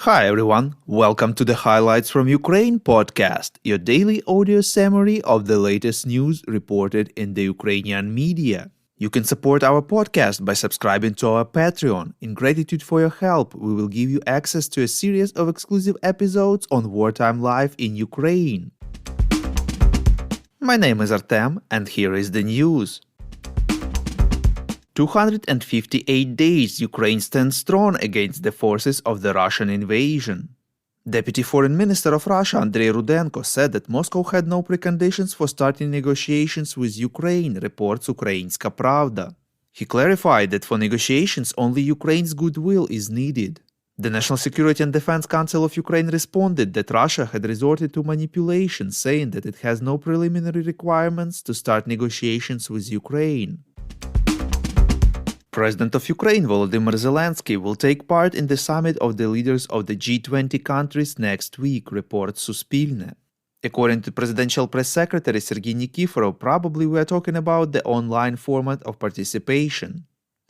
Hi everyone, welcome to the Highlights from Ukraine podcast, your daily audio summary of the latest news reported in the Ukrainian media. You can support our podcast by subscribing to our Patreon. In gratitude for your help, we will give you access to a series of exclusive episodes on wartime life in Ukraine. My name is Artem, and here is the news. 258 days Ukraine stands strong against the forces of the Russian invasion. Deputy Foreign Minister of Russia Andrei Rudenko said that Moscow had no preconditions for starting negotiations with Ukraine, reports Ukrainska Pravda. He clarified that for negotiations only Ukraine's goodwill is needed. The National Security and Defense Council of Ukraine responded that Russia had resorted to manipulation, saying that it has no preliminary requirements to start negotiations with Ukraine. President of Ukraine Volodymyr Zelensky will take part in the summit of the leaders of the G20 countries next week, reports Suspilne. According to Presidential Press Secretary Sergei Nikiforov, probably we are talking about the online format of participation.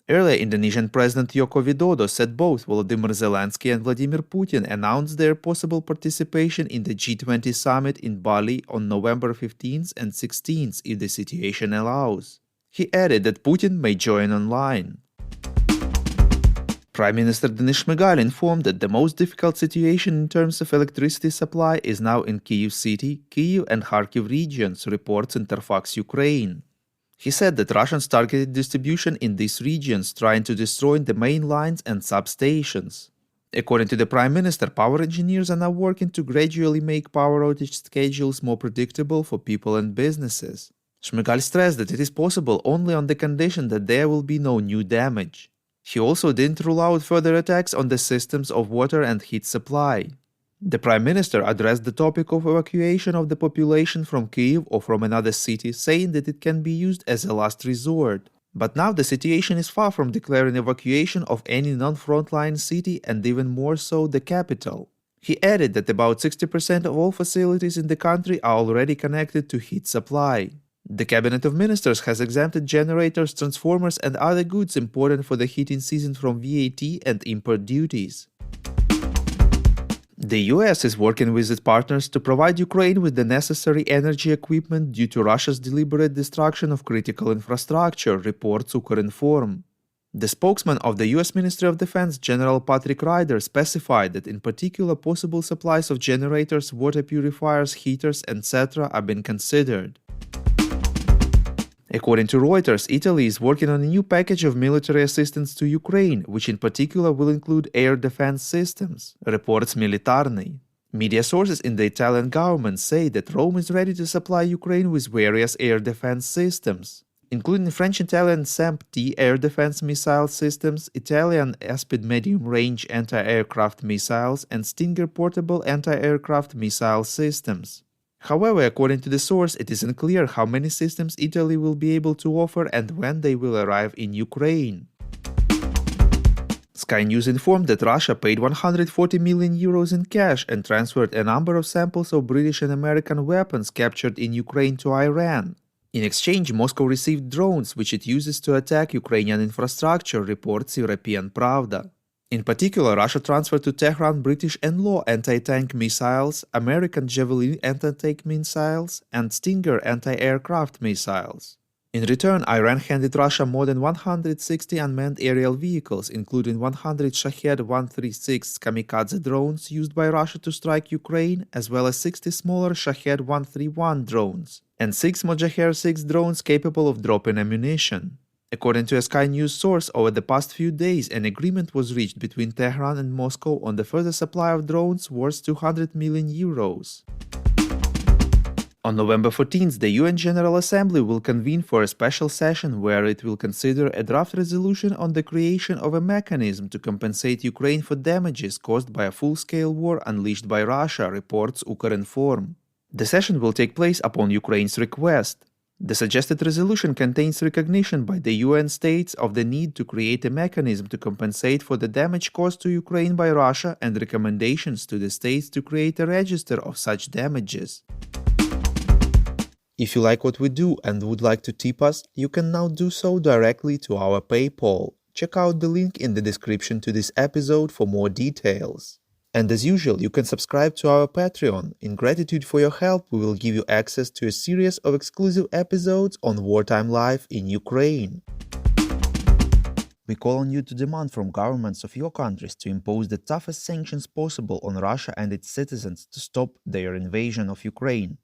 Earlier, Indonesian President Joko Widodo said both Volodymyr Zelensky and Vladimir Putin announced their possible participation in the G20 summit in Bali on November 15th and 16th if the situation allows. He added that Putin may join online. Prime Minister Denis Shmyhal informed that the most difficult situation in terms of electricity supply is now in Kyiv city, Kyiv and Kharkiv regions, reports Interfax Ukraine. He said that Russians targeted distribution in these regions, trying to destroy the main lines and substations. According to the Prime Minister, power engineers are now working to gradually make power outage schedules more predictable for people and businesses. Shmyhal stressed that it is possible only on the condition that there will be no new damage. He also didn't rule out further attacks on the systems of water and heat supply. The Prime Minister addressed the topic of evacuation of the population from Kyiv or from another city, saying that it can be used as a last resort. But now the situation is far from declaring evacuation of any non-frontline city and even more so the capital. He added that about 60% of all facilities in the country are already connected to heat supply. The Cabinet of Ministers has exempted generators, transformers and other goods important for the heating season from VAT and import duties. The US is working with its partners to provide Ukraine with the necessary energy equipment due to Russia's deliberate destruction of critical infrastructure, reports Ukrinform. The spokesman of the US Ministry of Defense, General Patrick Ryder, specified that in particular possible supplies of generators, water purifiers, heaters, etc. are being considered. According to Reuters, Italy is working on a new package of military assistance to Ukraine, which in particular will include air defense systems, reports Militarny. Media sources in the Italian government say that Rome is ready to supply Ukraine with various air defense systems, including French-Italian SAMP-T air defense missile systems, Italian Aspid medium-range anti-aircraft missiles, and Stinger portable anti-aircraft missile systems. However, according to the source, it is unclear how many systems Italy will be able to offer and when they will arrive in Ukraine. Sky News informed that Russia paid 140 million euros in cash and transferred a number of samples of British and American weapons captured in Ukraine to Iran. In exchange, Moscow received drones which it uses to attack Ukrainian infrastructure, reports European Pravda. In particular, Russia transferred to Tehran British NLAW anti-tank missiles, American Javelin anti-tank missiles, and Stinger anti-aircraft missiles. In return, Iran handed Russia more than 160 unmanned aerial vehicles, including 100 Shahed-136 kamikaze drones used by Russia to strike Ukraine, as well as 60 smaller Shahed-131 drones, and 6 Mojaher-6 drones capable of dropping ammunition. According to a Sky News source, over the past few days, an agreement was reached between Tehran and Moscow on the further supply of drones worth 200 million euros. On November 14th, the UN General Assembly will convene for a special session where it will consider a draft resolution on the creation of a mechanism to compensate Ukraine for damages caused by a full-scale war unleashed by Russia, reports Ukrinform. The session will take place upon Ukraine's request. The suggested resolution contains recognition by the UN states of the need to create a mechanism to compensate for the damage caused to Ukraine by Russia and recommendations to the states to create a register of such damages. If you like what we do and would like to tip us, you can now do so directly to our PayPal. Check out the link in the description to this episode for more details. And as usual, you can subscribe to our Patreon. In gratitude for your help, we will give you access to a series of exclusive episodes on wartime life in Ukraine. We call on you to demand from governments of your countries to impose the toughest sanctions possible on Russia and its citizens to stop their invasion of Ukraine.